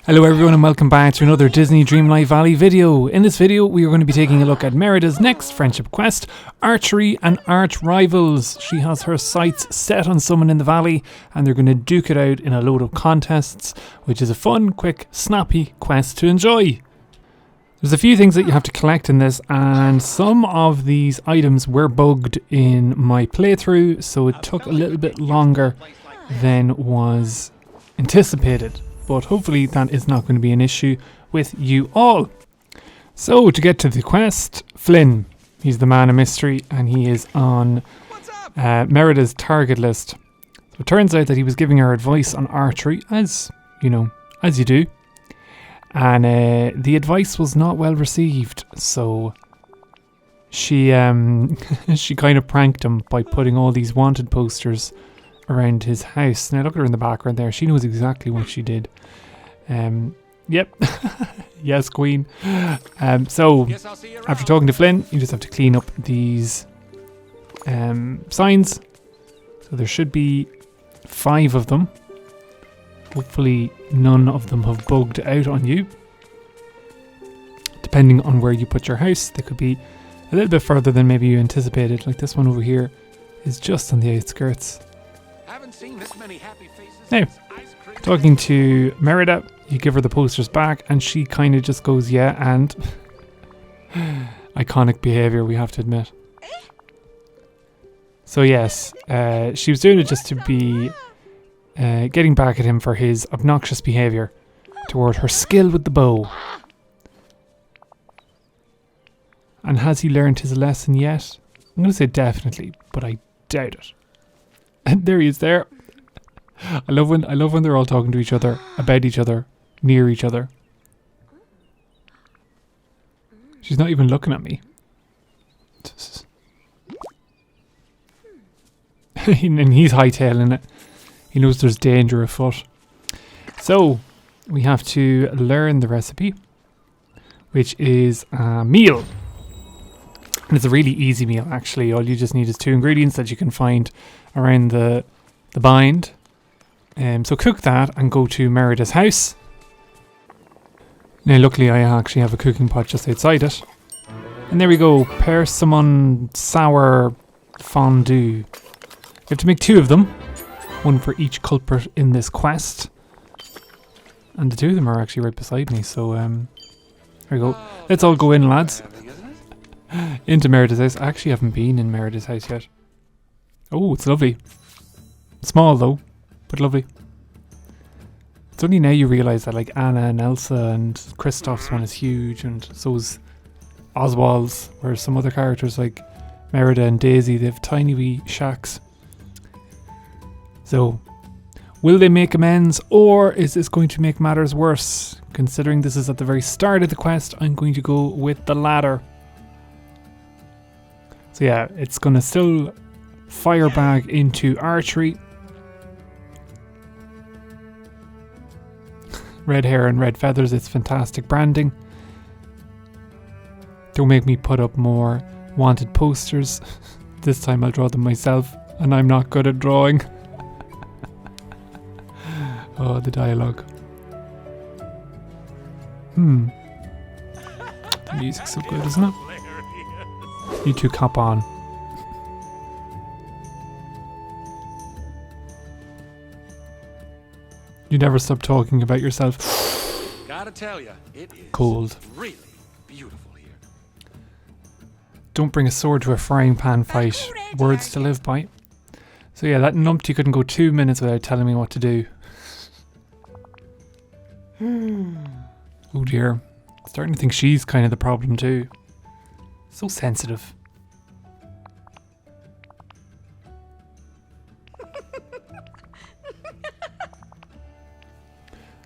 Hello everyone and welcome back to another Disney Dreamlight Valley video. In this video we are going to be taking a look at Merida's next friendship quest, Archery and Archrivals. She has her sights set on someone in the valley and they're going to duke it out in a load of contests, which is a fun, quick, snappy quest to enjoy. There's a few things that you have to collect in this, and some of these items were bugged in my playthrough, so it took a little bit longer than was anticipated. But hopefully that is not going to be an issue with you all. So to get to the quest, Flynn, he's the man of mystery and he is on Merida's target list. So it turns out that he was giving her advice on archery, as you know, as you do. And the advice was not well received, so she she kind of pranked him by putting all these wanted posters around his house. Now look at her in the background there. She knows exactly what she did. Yep. Yes, queen. So after talking to Flynn, you just have to clean up these signs. So there should be 5 of them. Hopefully none of them have bugged out on you. Depending on where you put your house, they could be a little bit further than maybe you anticipated. Like this one over here is just on the outskirts. Now, talking to Merida, you give her the posters back and she kind of just goes, yeah, and iconic behaviour, we have to admit. So yes, she was doing it just to be getting back at him for his obnoxious behaviour toward her skill with the bow. And has he learned his lesson yet? I'm going to say definitely, but I doubt it. And there he is there. I love when they're all talking to each other, about each other, near each other. She's not even looking at me. And he's hightailing it. He knows there's danger afoot. So, we have to learn the recipe, which is a meal. And it's a really easy meal, actually. All you just need is 2 ingredients that you can find around the bind. So cook that and go to Merida's house. Now, luckily, I actually have a cooking pot just outside it. And there we go. Persimmon sour fondue. You have to make 2 of them. 1 for each culprit in this quest. And the 2 of them are actually right beside me, so there we go. Let's all go in, lads. Into Merida's house. I actually haven't been in Merida's house yet. Oh, it's lovely. Small though, but lovely. It's only now you realise that like Anna and Elsa and Kristoff's one is huge, and so is Oswald's, whereas some other characters like Merida and Daisy, they have tiny wee shacks. So, will they make amends, or is this going to make matters worse? Considering this is at the very start of the quest, I'm going to go with the latter. So yeah, it's going to still fire back into archery. Red hair and red feathers, it's fantastic branding. Don't make me put up more wanted posters. This time I'll draw them myself, and I'm not good at drawing. Oh, the dialogue. The music's so good, isn't it? You 2 cop on. You never stop talking about yourself. Gotta tell you, it is cold. Really beautiful here. Don't bring a sword to a frying pan fight. Words to live by. So yeah, that numpty couldn't go 2 minutes without telling me what to do. Oh dear. Starting to think she's kind of the problem too. So sensitive.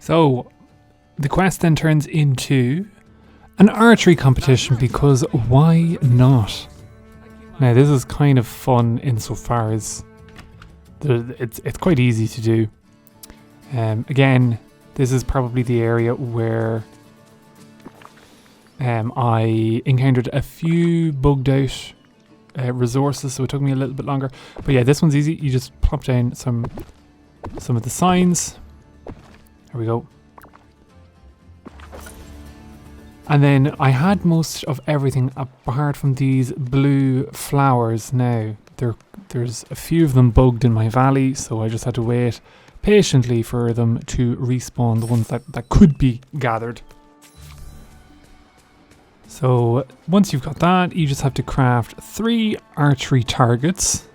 So, the quest then turns into an archery competition, because why not? Now this is kind of fun insofar as it's quite easy to do. Again, this is probably the area where I encountered a few bugged out resources, so it took me a little bit longer. But yeah, this one's easy. You just plop down some of the signs. There we go. And then I had most of everything apart from these blue flowers now. There's a few of them bugged in my valley, so I just had to wait patiently for them to respawn, the ones that could be gathered. So once you've got that, you just have to craft 3 archery targets.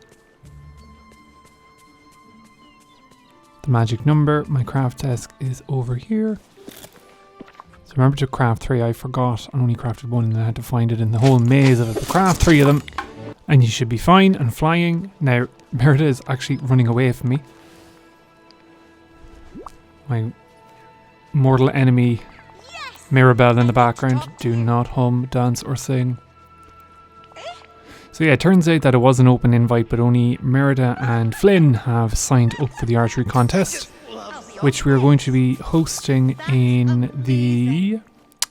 The magic number, my craft desk is over here. So remember to craft 3. I forgot. I only crafted 1 and I had to find it in the whole maze of it. But craft 3 of them and you should be fine and flying. Now, Merida is actually running away from me. My mortal enemy, Mirabelle, in the background. Do not hum, dance or sing. So yeah, it turns out that it was an open invite, but only Merida and Flynn have signed up for the archery contest, which we're going to be hosting in the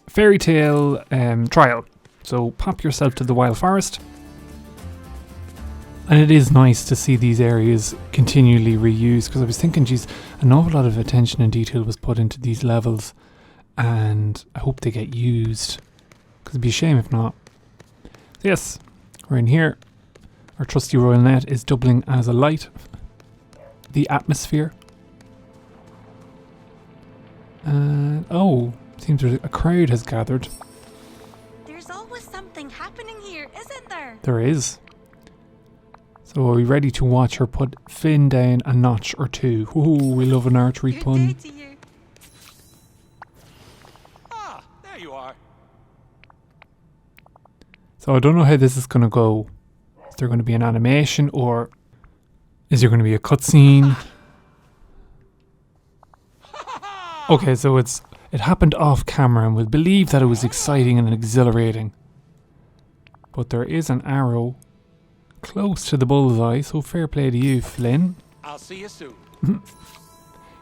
fairy tale trial. So pop yourself to the wild forest. And it is nice to see these areas continually reused, because I was thinking, geez, an awful lot of attention and detail was put into these levels, and I hope they get used, because it'd be a shame if not. So yes, we're in here. Our trusty royal net is doubling as a light. The atmosphere. And oh, seems a crowd has gathered. There's always something happening here, isn't there? There is. So are we ready to watch her put Flynn down a notch or 2? Ooh, we love an archery Good pun. day to you. Ah, there you are. So I don't know how this is going to go. Is there going to be an animation, or is there going to be a cutscene? Okay, so it happened off camera, and we'll believe that it was exciting and exhilarating. But there is an arrow close to the bullseye, so fair play to you, Flynn. I'll see you soon.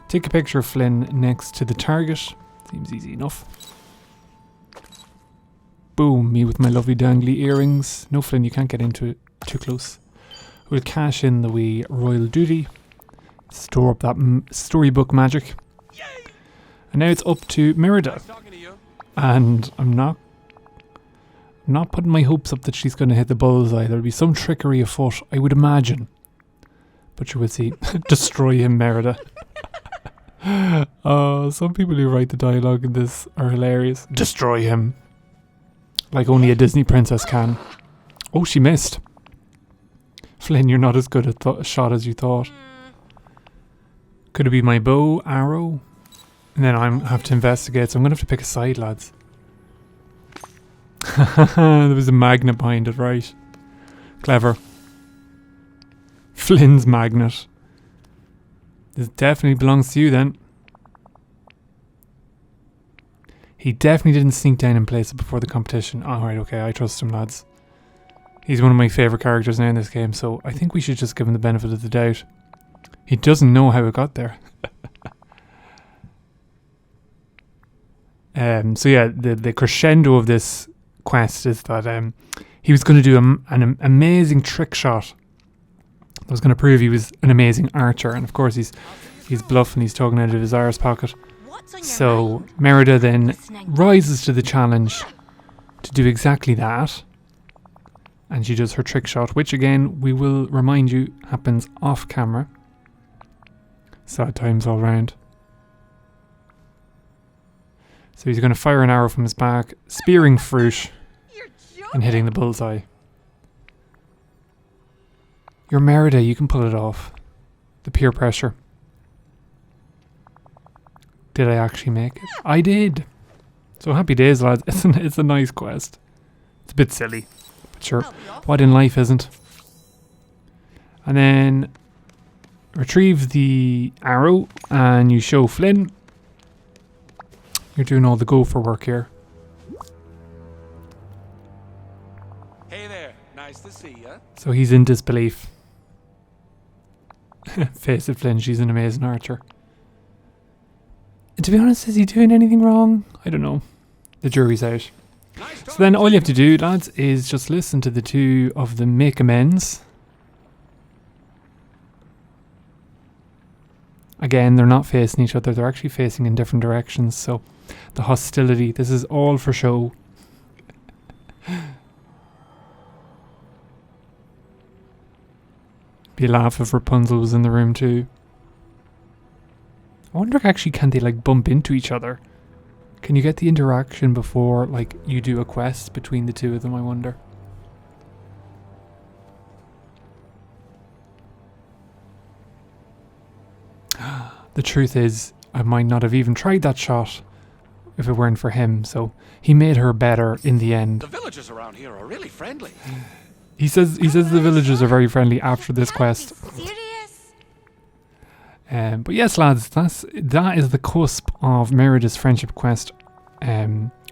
Take a picture of Flynn next to the target. Seems easy enough. Boom, me with my lovely dangly earrings. No, Flynn, you can't get into it too close. We'll cash in the wee royal duty. Store up that storybook magic. And now it's up to Merida. Nice talking to you. And I'm not putting my hopes up that she's going to hit the bullseye. There'll be some trickery afoot, I would imagine. But you will see. Destroy him, Merida. Some people who write the dialogue in this are hilarious. Destroy him. Like only a Disney princess can. Oh, she missed. Flynn, you're not as good at a shot as you thought. Could it be my bow, arrow? And then I have to investigate, so I'm going to have to pick a side, lads. There was a magnet behind it, right? Clever. Flynn's magnet. This definitely belongs to you then. He definitely didn't sneak down and place it before the competition. Alright, okay, I trust him, lads. He's one of my favourite characters now in this game, so I think we should just give him the benefit of the doubt. He doesn't know how it got there. So yeah, the crescendo of this quest is that he was going to do an amazing trick shot that was going to prove he was an amazing archer, and of course he's bluffing, he's talking out of his arse pocket. So Merida then rises to the challenge to do exactly that, and she does her trick shot, which again we will remind you happens off camera. Sad times all round. So he's going to fire an arrow from his back, spearing fruit and hitting the bullseye. You're Merida, you can pull it off. The peer pressure. Did I actually make it? I did! So happy days, lads. It's a nice quest. It's a bit silly, but sure. What in life isn't? And then retrieve the arrow and you show Flynn. You're doing all the gopher work here. Hey there, nice to see ya. So he's in disbelief. Face it, Flynn, she's an amazing archer. And to be honest, is he doing anything wrong? I don't know. The jury's out. So then all you have to do, lads, is just listen to the two of them make amends. Again, they're not facing each other, they're actually facing in different directions, so the hostility. This is all for show. Be a laugh if Rapunzel was in the room too. I wonder actually, can they like bump into each other? Can you get the interaction before like you do a quest between the two of them, I wonder? The truth is, I might not have even tried that shot if it weren't for him, so he made her better in the end. The villagers around here are really friendly. He says the villagers are very friendly after this quest. Serious? But yes, lads, that is the cusp of Merida's friendship quest,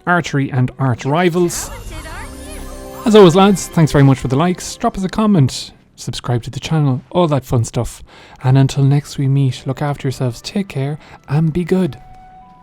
Archery and Archrivals. Talented, aren't you? As always, lads, thanks very much for the likes. Drop us a comment, subscribe to the channel, all that fun stuff. And until next we meet, look after yourselves, take care, and be good.